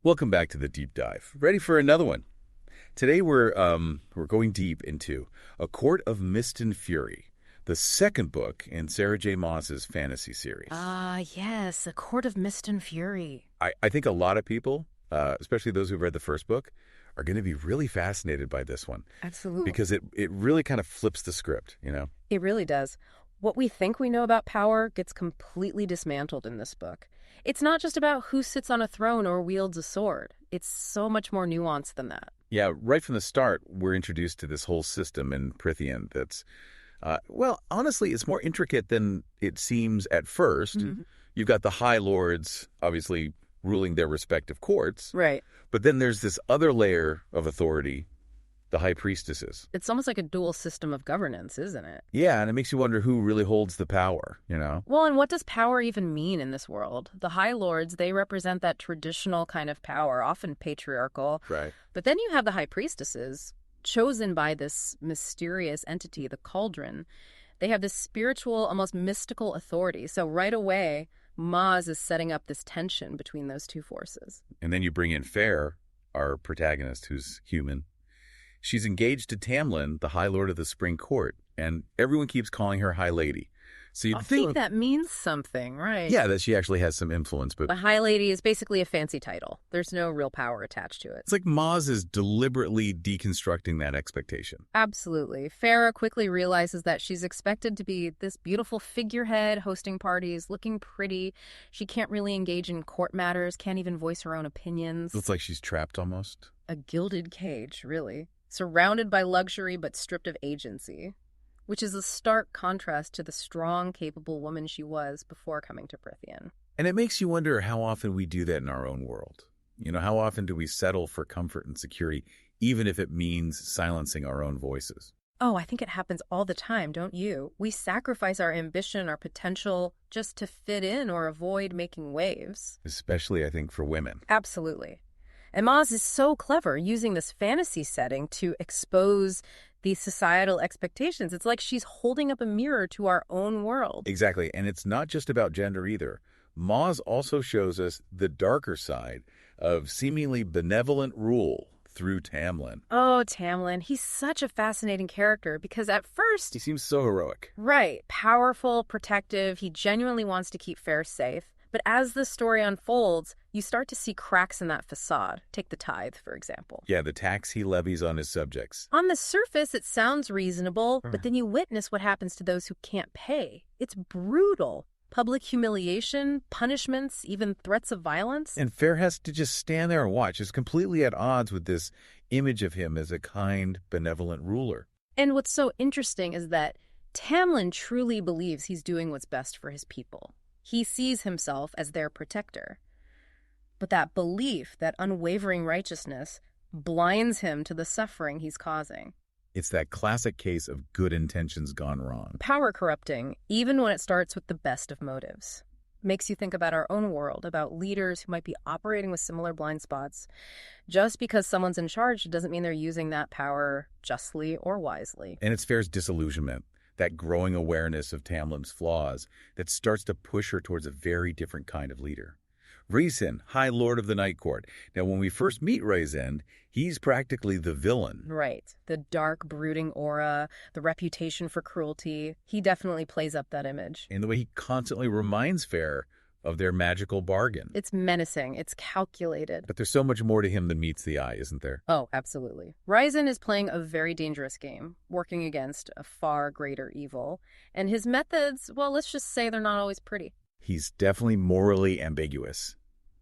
Welcome back to the deep dive. Ready for another one? Today we're going deep into A Court of Mist and Fury, the second book in Sarah J. Maas's fantasy series. Yes, A Court of Mist and Fury. I think a lot of people, especially those who've read the first book, are going to be really fascinated by this one. Absolutely. Because it really kind of flips the script, It really does. What we think we know about power gets completely dismantled in this book. It's not just about who sits on a throne or wields a sword. It's so much more nuanced than that. Yeah, right from the start, we're introduced to this whole system in Prythian that's, honestly, it's more intricate than it seems at first. Mm-hmm. You've got the High Lords, obviously, ruling their respective courts. Right. But then there's this other layer of authority, the High Priestesses. It's almost like a dual system of governance, isn't it? Yeah, and it makes you wonder who really holds the power, Well, and what does power even mean in this world? The High Lords, they represent that traditional kind of power, often patriarchal. Right. But then you have the High Priestesses, chosen by this mysterious entity, the Cauldron. They have this spiritual, almost mystical authority. So right away, Maas is setting up this tension between those two forces. And then you bring in Feyre, our protagonist, who's human. She's engaged to Tamlin, the High Lord of the Spring Court, and everyone keeps calling her High Lady. So you'd I think think that means something, right? yeah, that she actually has some influence, but The High Lady is basically a fancy title. There's no real power attached to it. it's like Maas is deliberately deconstructing that expectation. Absolutely. Feyre quickly realizes that she's expected to be this beautiful figurehead, hosting parties, looking pretty. She can't really engage in court matters, can't even voice her own opinions. Looks like she's trapped almost. A gilded cage, really. Surrounded by luxury but stripped of agency, which is a stark contrast to the strong, capable woman she was before coming to Prythian. And it makes you wonder how often we do that in our own world. How often do we settle for comfort and security, even if it means silencing our own voices? Oh, I think it happens all the time, don't you? We sacrifice our ambition, our potential, just to fit in or avoid making waves. Especially, I think, for women. Absolutely. And Maas is so clever using this fantasy setting to expose these societal expectations. It's like she's holding up a mirror to our own world. Exactly. And it's not just about gender either. Maas also shows us the darker side of seemingly benevolent rule through Tamlin. Oh, Tamlin. He's such a fascinating character because at first... He seems so heroic. Right. Powerful, protective. He genuinely wants to keep Feyre safe. But as the story unfolds, you start to see cracks in that facade. Take the tithe, for example. Yeah, the tax he levies on his subjects. On the surface, it sounds reasonable, but then you witness what happens to those who can't pay. It's brutal. Public humiliation, punishments, even threats of violence. And Feyre has to just stand there and watch. It's completely at odds with this image of him as a kind, benevolent ruler. And what's so interesting is that Tamlin truly believes he's doing what's best for his people. He sees himself as their protector. But that belief, that unwavering righteousness, blinds him to the suffering he's causing. It's that classic case of good intentions gone wrong. Power corrupting, even when it starts with the best of motives. Makes you think about our own world, about leaders who might be operating with similar blind spots. Just because someone's in charge doesn't mean they're using that power justly or wisely. And it's Feyre's disillusionment, that growing awareness of Tamlin's flaws, that starts to push her towards a very different kind of leader. Rhysand, High Lord of the Night Court. Now, when we first meet Rhysand, he's practically the villain. Right. The dark, brooding aura, the reputation for cruelty. He definitely plays up that image. And the way he constantly reminds Feyre of their magical bargain. It's menacing. It's calculated. But there's so much more to him than meets the eye, isn't there? Oh, absolutely. Rhysand is playing a very dangerous game, working against a far greater evil. And his methods, well, let's just say they're not always pretty. He's definitely morally ambiguous,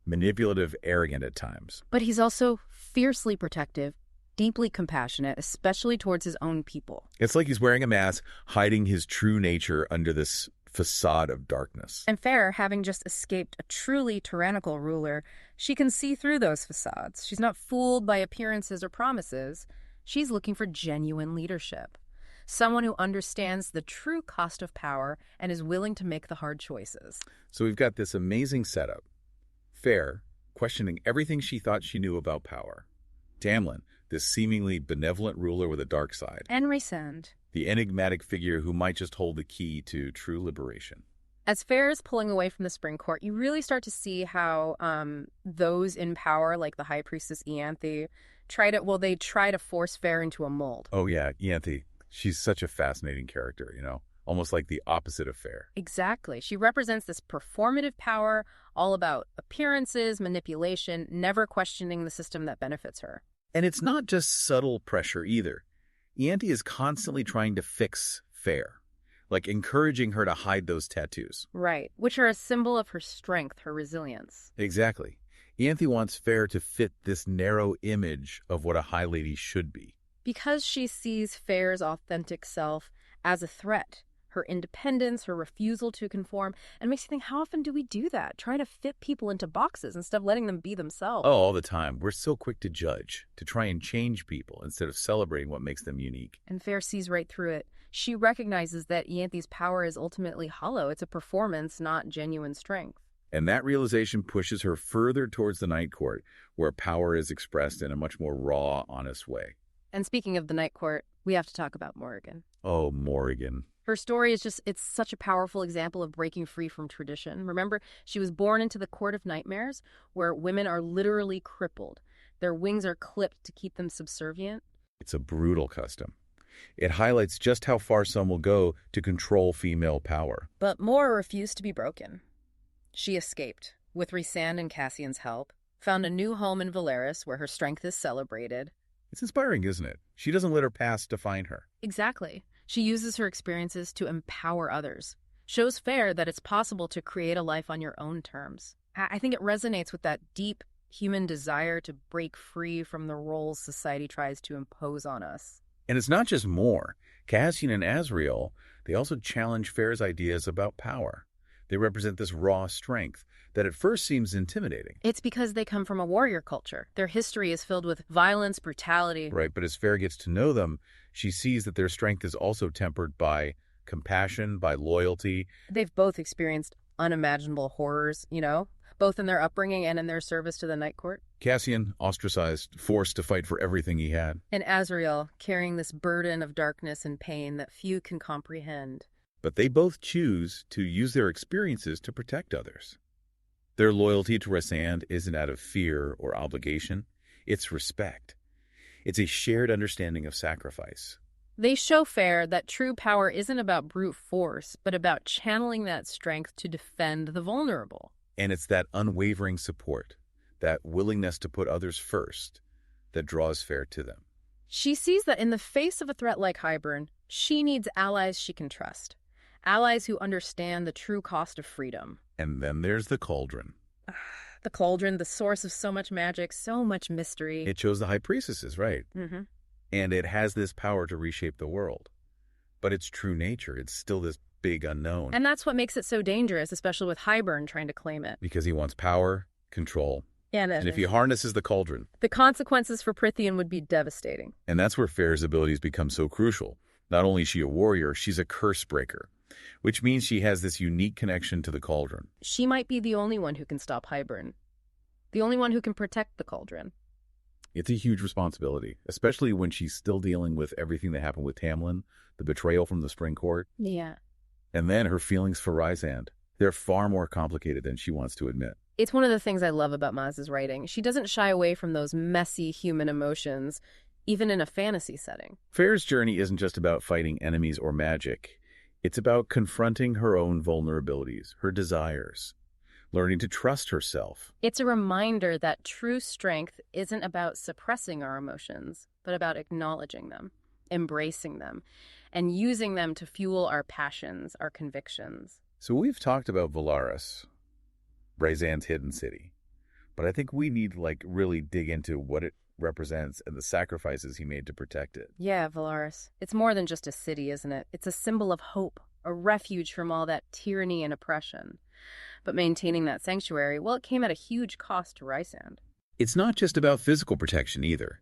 manipulative, arrogant at times. But he's also fiercely protective, deeply compassionate, especially towards his own people. It's like he's wearing a mask, hiding his true nature under this facade of darkness. And Feyre, having just escaped a truly tyrannical ruler, she can see through those facades. She's not fooled by appearances or promises. She's looking for genuine leadership. Someone who understands the true cost of power and is willing to make the hard choices. So we've got this amazing setup. Feyre, questioning everything she thought she knew about power. Tamlin, this seemingly benevolent ruler with a dark side. And Rhysand, the enigmatic figure who might just hold the key to true liberation. As Feyre is pulling away from the spring court, you really start to see how those in power, like the High Priestess Ianthe, they try to force Feyre into a mold. Oh yeah, Ianthe. She's such a fascinating character, almost like the opposite of Feyre. Exactly. She represents this performative power, all about appearances, manipulation, never questioning the system that benefits her. And it's not just subtle pressure either. Ianthe is constantly trying to fix Feyre, like encouraging her to hide those tattoos. Right, which are a symbol of her strength, her resilience. Exactly. Ianthe wants Feyre to fit this narrow image of what a high lady should be. Because she sees Feyre's authentic self as a threat, her independence, her refusal to conform, and makes you think, how often do we do that? Try to fit people into boxes instead of letting them be themselves. Oh, all the time. We're so quick to judge, to try and change people instead of celebrating what makes them unique. And Feyre sees right through it. She recognizes that Ianthe's power is ultimately hollow. It's a performance, not genuine strength. And that realization pushes her further towards the Night Court, where power is expressed in a much more raw, honest way. And speaking of the Night Court, we have to talk about Morrigan. Oh, Morrigan. Her story is it's such a powerful example of breaking free from tradition. Remember, she was born into the Court of Nightmares, where women are literally crippled. Their wings are clipped to keep them subservient. It's a brutal custom. It highlights just how far some will go to control female power. But Mor refused to be broken. She escaped, with Rhysand and Cassian's help, found a new home in Velaris where her strength is celebrated. It's inspiring, isn't it? She doesn't let her past define her. Exactly. She uses her experiences to empower others. Shows Feyre that it's possible to create a life on your own terms. I think it resonates with that deep human desire to break free from the roles society tries to impose on us. And it's not just Mor. Cassian and Azriel, they also challenge Feyre's ideas about power. They represent this raw strength that at first seems intimidating. It's because they come from a warrior culture. Their history is filled with violence, brutality. Right, but as Feyre gets to know them, she sees that their strength is also tempered by compassion, by loyalty. They've both experienced unimaginable horrors, both in their upbringing and in their service to the Night Court. Cassian, ostracized, forced to fight for everything he had. And Azriel, carrying this burden of darkness and pain that few can comprehend. But they both choose to use their experiences to protect others. Their loyalty to Rhysand isn't out of fear or obligation. It's respect. It's a shared understanding of sacrifice. They show Feyre that true power isn't about brute force, but about channeling that strength to defend the vulnerable. And it's that unwavering support, that willingness to put others first, that draws Feyre to them. She sees that in the face of a threat like Hybern, she needs allies she can trust. Allies who understand the true cost of freedom. And then there's the Cauldron. The Cauldron, the source of so much magic, so much mystery. It chose the High Priestesses, right? Mm-hmm. And it has this power to reshape the world. But its true nature, it's still this big unknown. And that's what makes it so dangerous, especially with Hybern trying to claim it. Because he wants power, control. And if he harnesses the Cauldron, the consequences for Prythian would be devastating. And that's where Feyre's abilities become so crucial. Not only is she a warrior, she's a curse breaker, which means she has this unique connection to the Cauldron. She might be the only one who can stop Hybern. The only one who can protect the Cauldron. It's a huge responsibility, especially when she's still dealing with everything that happened with Tamlin, the betrayal from the Spring Court. Yeah. And then her feelings for Rhysand. They're far more complicated than she wants to admit. It's one of the things I love about Maas's writing. She doesn't shy away from those messy human emotions, even in a fantasy setting. Feyre's journey isn't just about fighting enemies or magic. It's about confronting her own vulnerabilities, her desires, learning to trust herself. It's a reminder that true strength isn't about suppressing our emotions, but about acknowledging them, embracing them, and using them to fuel our passions, our convictions. So we've talked about Velaris, Rhysand's hidden city, but I think we need to really dig into what it represents and the sacrifices he made to protect it. Yeah, Velaris. It's more than just a city, isn't it? It's a symbol of hope, a refuge from all that tyranny and oppression. But maintaining that sanctuary, well, it came at a huge cost to Rhysand. It's not just about physical protection either.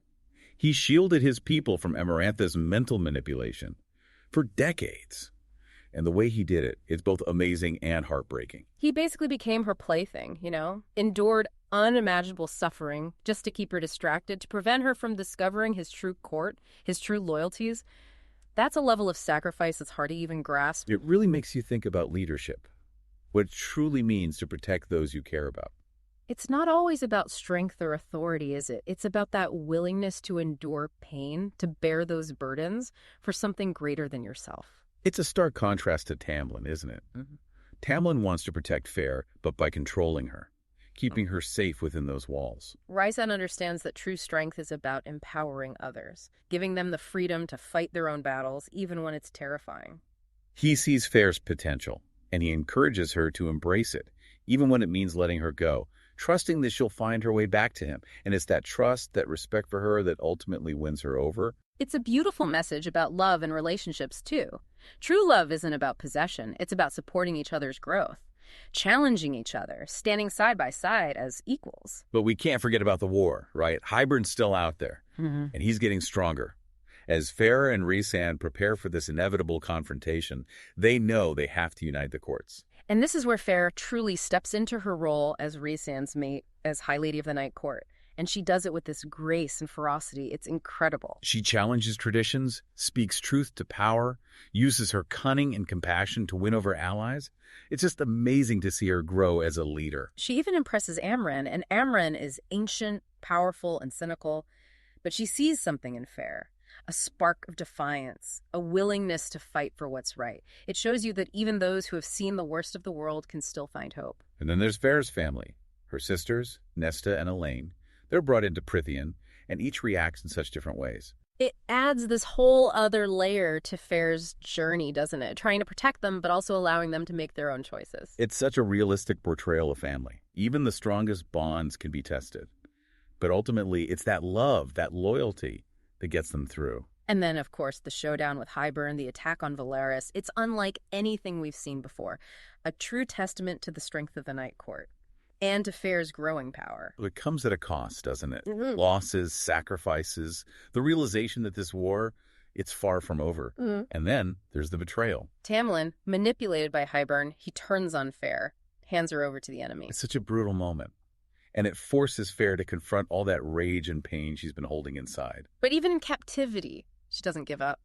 He shielded his people from Amarantha's mental manipulation for decades. And the way he did it, it's both amazing and heartbreaking. He basically became her plaything, endured unimaginable suffering just to keep her distracted, to prevent her from discovering his true court, his true loyalties. That's a level of sacrifice that's hard to even grasp. It really makes you think about leadership. what it truly means to protect those you care about. It's not always about strength or authority, is it? It's about that willingness to endure pain, to bear those burdens for something greater than yourself. It's a stark contrast to Tamlin, isn't it? Tamlin wants to protect Feyre, but by controlling her, keeping her safe within those walls. Rysand understands that true strength is about empowering others, giving them the freedom to fight their own battles, even when it's terrifying. He sees Feyre's potential, and he encourages her to embrace it, even when it means letting her go, trusting that she'll find her way back to him. And it's that trust, that respect for her that ultimately wins her over. It's a beautiful message about love and relationships, too. True love isn't about possession. It's about supporting each other's growth, challenging each other, standing side by side as equals. But we can't forget about the war, right? Hybern's still out there, and he's getting stronger. As Feyre and Rhysand prepare for this inevitable confrontation, they know they have to unite the courts. And this is where Feyre truly steps into her role as Rhysand's mate, as High Lady of the Night Court. And she does it with this grace and ferocity. It's incredible. She challenges traditions, speaks truth to power, uses her cunning and compassion to win over allies. It's just amazing to see her grow as a leader. She even impresses Amren, and Amren is ancient, powerful, and cynical. But she sees something in Feyre, a spark of defiance, a willingness to fight for what's right. It shows you that even those who have seen the worst of the world can still find hope. And then there's Feyre's family, her sisters, Nesta and Elaine. They're brought into Prythian, and each reacts in such different ways. It adds this whole other layer to Feyre's journey, doesn't it? Trying to protect them, but also allowing them to make their own choices. It's such a realistic portrayal of family. Even the strongest bonds can be tested. But ultimately, it's that love, that loyalty, that gets them through. And then, of course, the showdown with Hybern, the attack on Valeris. It's unlike anything we've seen before. A true testament to the strength of the Night Court. And to Feyre's growing power. It comes at a cost, doesn't it? Losses, sacrifices, the realization that this war, it's far from over. And then there's the betrayal. Tamlin, manipulated by Hybern, he turns on Feyre, hands her over to the enemy. It's such a brutal moment. And it forces Feyre to confront all that rage and pain she's been holding inside. But even in captivity, she doesn't give up.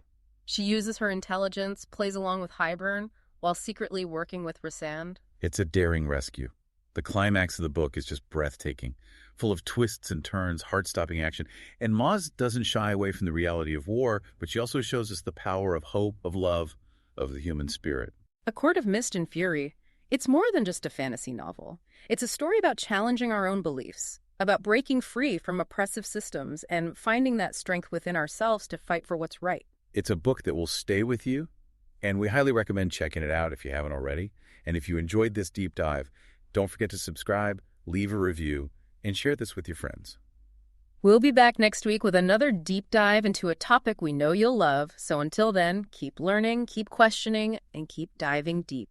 She uses her intelligence, plays along with Hybern, while secretly working with Rhysand. It's a daring rescue. The climax of the book is just breathtaking, full of twists and turns, heart-stopping action. And Maas doesn't shy away from the reality of war, but she also shows us the power of hope, of love, of the human spirit. A Court of Mist and Fury, it's more than just a fantasy novel. It's a story about challenging our own beliefs, about breaking free from oppressive systems and finding that strength within ourselves to fight for what's right. It's a book that will stay with you, and we highly recommend checking it out if you haven't already. And if you enjoyed this deep dive, don't forget to subscribe, leave a review, and share this with your friends. We'll be back next week with another deep dive into a topic we know you'll love. So until then, keep learning, keep questioning, and keep diving deep.